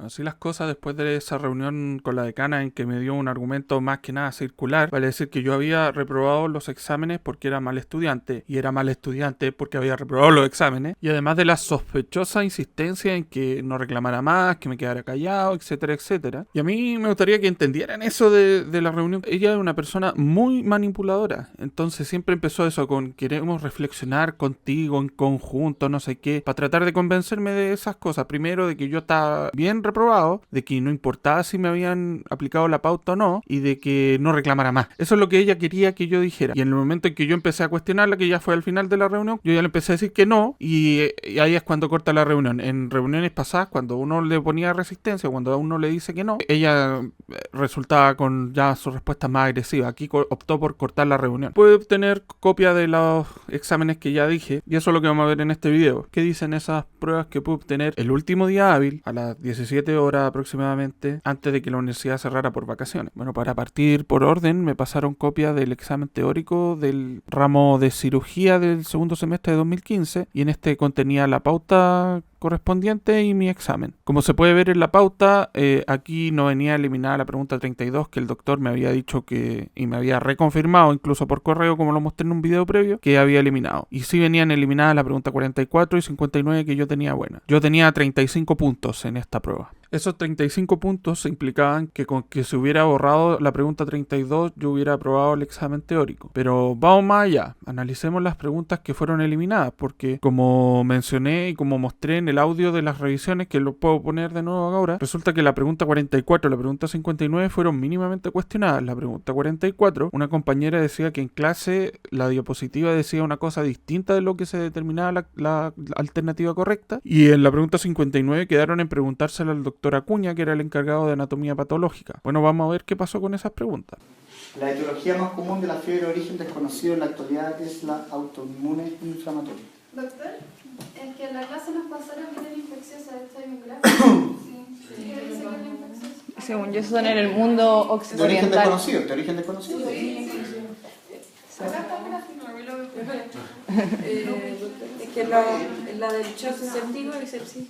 Así las cosas, después de esa reunión con la decana en que me dio un argumento más que nada circular, vale decir que yo había reprobado los exámenes porque era mal estudiante, y era mal estudiante porque había reprobado los exámenes, y además de la sospechosa insistencia en que no reclamara más, que me quedara callado, etcétera, etcétera. Y a mí me gustaría que entendieran eso de la reunión. Ella es una persona muy manipuladora, entonces siempre empezó eso con queremos reflexionar contigo en conjunto, no sé qué, para tratar de convencerme de esas cosas. Primero, de que yo estaba bien reprobado, de que no importaba si me habían aplicado la pauta o no, y de que no reclamara más. Eso es lo que ella quería que yo dijera. Y en el momento en que yo empecé a cuestionarla, que ya fue al final de la reunión, yo ya le empecé a decir que no, y ahí es cuando corta la reunión. En reuniones pasadas, cuando uno le ponía resistencia, cuando a uno le dice que no, ella resultaba con ya sus respuestas más agresivas. Aquí optó por cortar la reunión. Puede obtener copia de los exámenes que ya dije, y eso es lo que vamos a ver en este video. ¿Qué dicen esas pruebas que pude obtener el último día hábil, a las 17 horas aproximadamente, antes de que la universidad cerrara por vacaciones? Bueno, para partir por orden, me pasaron copia del examen teórico del ramo de cirugía del segundo semestre de 2015, y en este contenía la pauta correspondiente y mi examen. Como se puede ver en la pauta, aquí no venía eliminada la pregunta 32, que el doctor me había dicho que, y me había reconfirmado incluso por correo, como lo mostré en un video previo, que había eliminado. Y sí venían eliminadas la pregunta 44 y 59 que yo tenía buena. Yo tenía 35 puntos en esta prueba. Esos 35 puntos implicaban que con que se hubiera borrado la pregunta 32 yo hubiera aprobado el examen teórico. Pero vamos más allá, analicemos las preguntas que fueron eliminadas, porque como mencioné y como mostré en el audio de las revisiones, que lo puedo poner de nuevo ahora, resulta que la pregunta 44 y la pregunta 59 fueron mínimamente cuestionadas. La pregunta 44, una compañera decía que en clase la diapositiva decía una cosa distinta de lo que se determinaba la alternativa correcta, y en la pregunta 59 quedaron en preguntársela al doctor Acuña, que era el encargado de anatomía patológica. Bueno, vamos a ver qué pasó con esas preguntas. La etiología más común de la fiebre de origen desconocido en la actualidad es la autoinmune inflamatoria. Doctor, es que en la clase nos pasaron viral infecciosa, ¿está bien gráfico? Sí. ¿Qué dice que es infecciosa? Según yo, son en el mundo De origen occidental. desconocido, de origen desconocido. Sí. Acá está el gráfico, a mí lo Es que la del shock séptico y sepsis.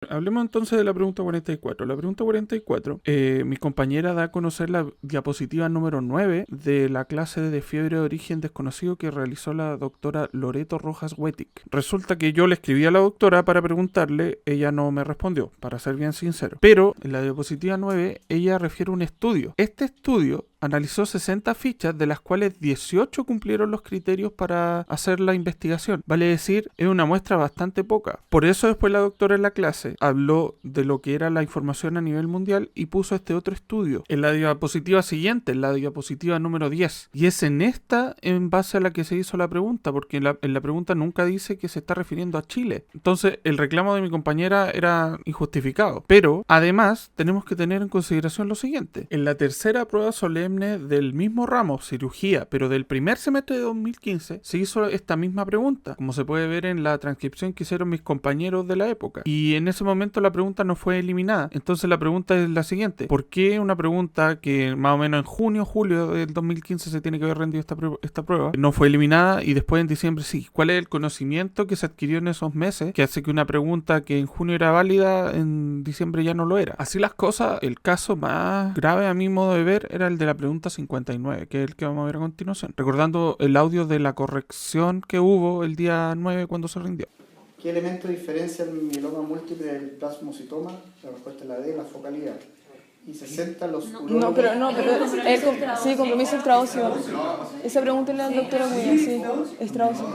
Hablemos entonces de la pregunta 44. La pregunta 44, mi compañera da a conocer la diapositiva número 9 de la clase de fiebre de origen desconocido que realizó la doctora Loreto Rojas Wettig. Resulta que yo le escribí a la doctora para preguntarle, ella no me respondió, para ser bien sincero. Pero en la diapositiva 9 ella refiere un estudio. Este estudio analizó 60 fichas, de las cuales 18 cumplieron los criterios para hacer la investigación. Vale decir, es una muestra bastante poca. Por eso después la doctora en la clase habló de lo que era la información a nivel mundial y puso este otro estudio en la diapositiva siguiente, en la diapositiva número 10. Y es en esta en base a la que se hizo la pregunta, porque en la pregunta nunca dice que se está refiriendo a Chile. Entonces el reclamo de mi compañera era injustificado. Pero además tenemos que tener en consideración lo siguiente. En la tercera prueba solemne del mismo ramo, cirugía, pero del primer semestre de 2015, se hizo esta misma pregunta, como se puede ver en la transcripción que hicieron mis compañeros de la época. Y en ese momento la pregunta no fue eliminada. Entonces la pregunta es la siguiente: ¿por qué una pregunta que más o menos en junio, julio del 2015 se tiene que haber rendido esta prueba no fue eliminada y después en diciembre sí? ¿Cuál es el conocimiento que se adquirió en esos meses que hace que una pregunta que en junio era válida en diciembre ya no lo era? Así las cosas, el caso más grave a mi modo de ver era el de la pregunta 59, que es el que vamos a ver a continuación, recordando el audio de la corrección que hubo el día 9 cuando se rindió. ¿Qué elemento diferencia el mieloma múltiple del plasmocitoma? La respuesta es la D, la focalidad. Y 60 los No, pero sí, compromiso extraóseo. Esa pregunta es la doctora Acuña, sí, extraóseo.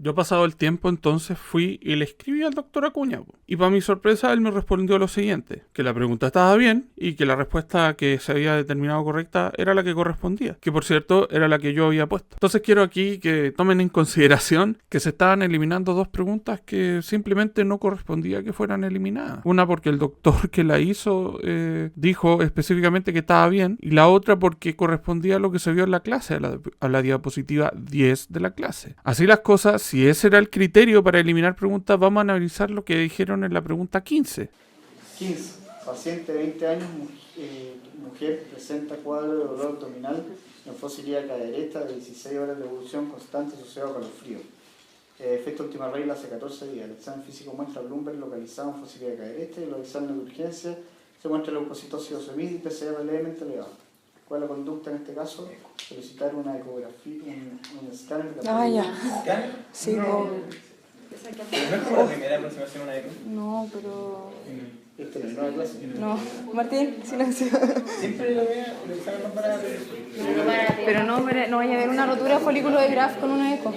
Yo pasado el tiempo entonces fui y le escribí al doctor Acuña. Y para mi sorpresa él me respondió lo siguiente: que la pregunta estaba bien y que la respuesta que se había determinado correcta era la que correspondía. Que por cierto era la que yo había puesto. Entonces quiero aquí que tomen en consideración que se estaban eliminando dos preguntas que simplemente no correspondía que fueran eliminadas. Una porque el doctor que la hizo dijo específicamente que estaba bien, y la otra porque correspondía a lo que se vio en la clase, a la diapositiva 10 de la clase. Así las cosas, si ese era el criterio para eliminar preguntas, vamos a analizar lo que dijeron en la pregunta 15. 15. Paciente de 20 años, mujer, presenta cuadro de dolor abdominal, nefosilía cadereta de 16 horas de evolución constante asociado a calofrío. Efecto última regla hace 14 días. El examen físico muestra Bloomberg localizado en fosilidad de caderete y los exámenes de urgencia se muestra leucocitosis osemida y PCR levemente elevado. ¿Cuál es la conducta en este caso? Solicitar una ecografía, un escáner de la ya. ¿Escáner? Sí, No. Pero no es como la primera aproximación a una eco. No, pero... Esto no es nueva clase. No. Martín, silencio. Siempre lo veo, lo usaban más para... Pero no vaya a haber una rotura de folículo de Graf con una eco.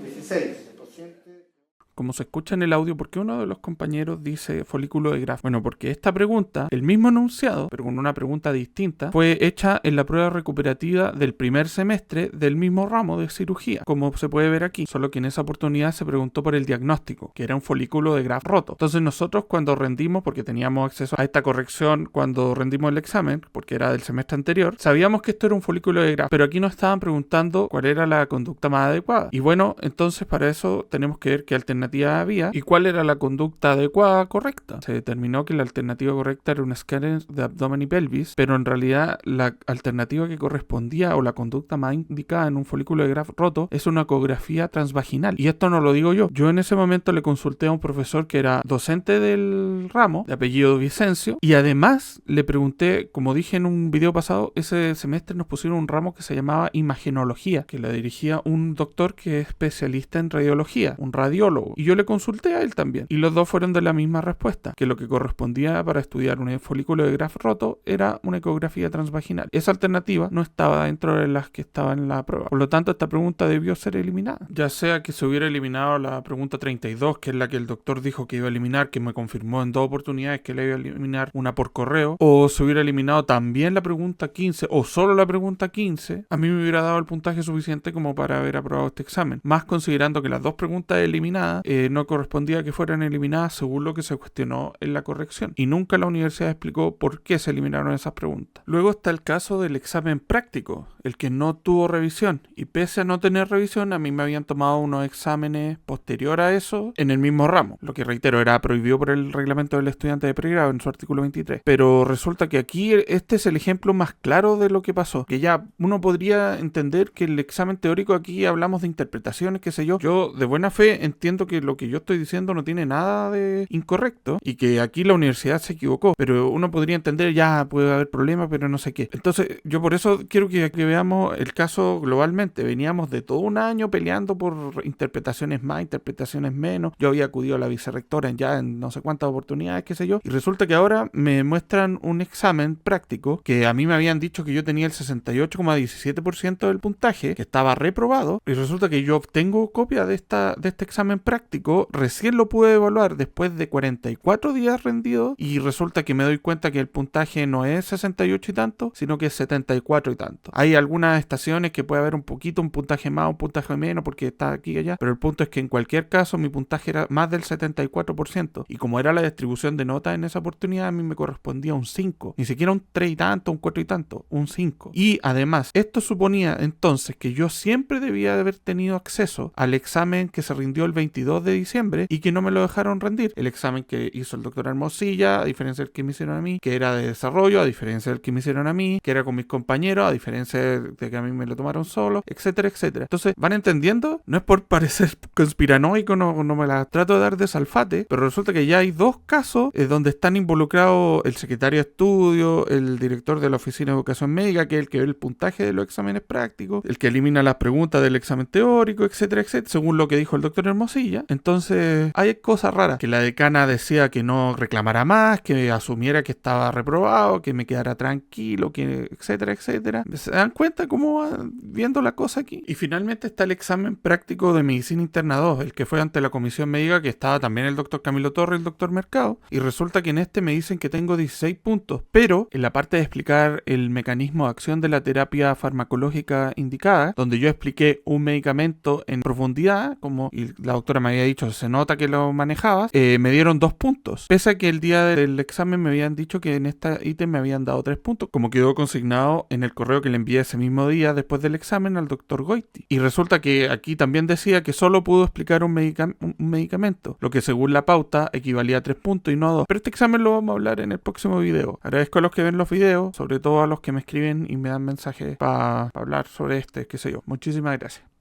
16. Paciente. Como se escucha en el audio, ¿por qué uno de los compañeros dice folículo de Graf? Bueno, porque esta pregunta, el mismo enunciado, pero con una pregunta distinta, fue hecha en la prueba recuperativa del primer semestre del mismo ramo de cirugía, como se puede ver aquí, solo que en esa oportunidad se preguntó por el diagnóstico, que era un folículo de Graf roto. Entonces nosotros cuando rendimos, porque teníamos acceso a esta corrección cuando rendimos el examen, porque era del semestre anterior, sabíamos que esto era un folículo de Graf, pero aquí nos estaban preguntando cuál era la conducta más adecuada. Y bueno, entonces para eso tenemos que ver qué alternativa había y cuál era la conducta adecuada correcta. Se determinó que la alternativa correcta era un escáner de abdomen y pelvis, pero en realidad la alternativa que correspondía o la conducta más indicada en un folículo de Graf roto es una ecografía transvaginal. Y esto no lo digo yo. Yo en ese momento le consulté a un profesor que era docente del ramo, de apellido Vicencio, y además le pregunté, como dije en un video pasado, ese semestre nos pusieron un ramo que se llamaba imagenología, que la dirigía un doctor que es especialista en radiología, un radiólogo. Y yo le consulté a él también. Y los dos fueron de la misma respuesta, que lo que correspondía para estudiar un folículo de Graf roto era una ecografía transvaginal. Esa alternativa no estaba dentro de las que estaban en la prueba. Por lo tanto, esta pregunta debió ser eliminada. Ya sea que se hubiera eliminado la pregunta 32, que es la que el doctor dijo que iba a eliminar, que me confirmó en 2 oportunidades que le iba a eliminar una por correo, o se hubiera eliminado también la pregunta 15, o solo la pregunta 15, a mí me hubiera dado el puntaje suficiente como para haber aprobado este examen. Más considerando que las 2 preguntas eliminadas no correspondía que fueran eliminadas según lo que se cuestionó en la corrección. Y nunca la universidad explicó por qué se eliminaron esas preguntas. Luego está el caso del examen práctico, el que no tuvo revisión. Y pese a no tener revisión, a mí me habían tomado unos exámenes posterior a eso en el mismo ramo. Lo que reitero, era prohibido por el reglamento del estudiante de pregrado en su artículo 23. Pero resulta que aquí este es el ejemplo más claro de lo que pasó. Que ya uno podría entender que el examen teórico, aquí hablamos de interpretaciones, qué sé yo. Yo de buena fe entiendo que lo que yo estoy diciendo no tiene nada de incorrecto y que aquí la universidad se equivocó, pero uno podría entender, ya puede haber problemas, pero no sé qué. Entonces yo por eso quiero que veamos el caso globalmente. Veníamos de todo un año peleando por interpretaciones más, interpretaciones menos. Yo había acudido a la vicerrectora en no sé cuántas oportunidades, qué sé yo, y resulta que ahora me muestran un examen práctico que a mí me habían dicho que yo tenía el 68,17% del puntaje, que estaba reprobado, y resulta que yo obtengo copia de este examen práctico, recién lo pude evaluar después de 44 días rendidos y resulta que me doy cuenta que el puntaje no es 68 y tanto, sino que es 74 y tanto. Hay algunas estaciones que puede haber un puntaje más, un puntaje menos, porque está aquí y allá, pero el punto es que en cualquier caso mi puntaje era más del 74% y como era la distribución de notas en esa oportunidad, a mí me correspondía un 5, ni siquiera un 3 y tanto, un 4 y tanto, un 5. Y además, esto suponía entonces que yo siempre debía de haber tenido acceso al examen que se rindió el 22 de diciembre y que no me lo dejaron rendir. El examen que hizo el doctor Hermosilla, a diferencia del que me hicieron a mí, que era de desarrollo, a diferencia del que me hicieron a mí, que era con mis compañeros, a diferencia de que a mí me lo tomaron solo, etcétera, etcétera. Entonces, ¿van entendiendo? No es por parecer conspiranoico, no me la trato de dar de salfate, pero resulta que ya hay 2 casos donde están involucrados el secretario de estudio, el director de la oficina de educación médica, que es el que ve el puntaje de los exámenes prácticos, el que elimina las preguntas del examen teórico, etcétera, etcétera, según lo que dijo el doctor Hermosilla. Entonces, hay cosas raras, que la decana decía que no reclamara más, que asumiera que estaba reprobado, que me quedara tranquilo, que etcétera, etcétera. ¿Se dan cuenta cómo va viendo la cosa aquí? Y finalmente está el examen práctico de medicina interna 2, el que fue ante la comisión médica, que estaba también el doctor Camilo Torres y el doctor Mercado, y resulta que en este me dicen que tengo 16 puntos, pero en la parte de explicar el mecanismo de acción de la terapia farmacológica indicada, donde yo expliqué un medicamento en profundidad, como y la doctora me había dicho, se nota que lo manejabas, me dieron 2 puntos, pese a que el día del examen me habían dicho que en esta ítem me habían dado 3 puntos, como quedó consignado en el correo que le envié ese mismo día después del examen al doctor Goiti. Y resulta que aquí también decía que solo pudo explicar un medicamento, lo que según la pauta equivalía a 3 puntos y no a 2. Pero este examen lo vamos a hablar en el próximo video. Agradezco a los que ven los videos, sobre todo a los que me escriben y me dan mensajes para hablar sobre qué sé yo. Muchísimas gracias.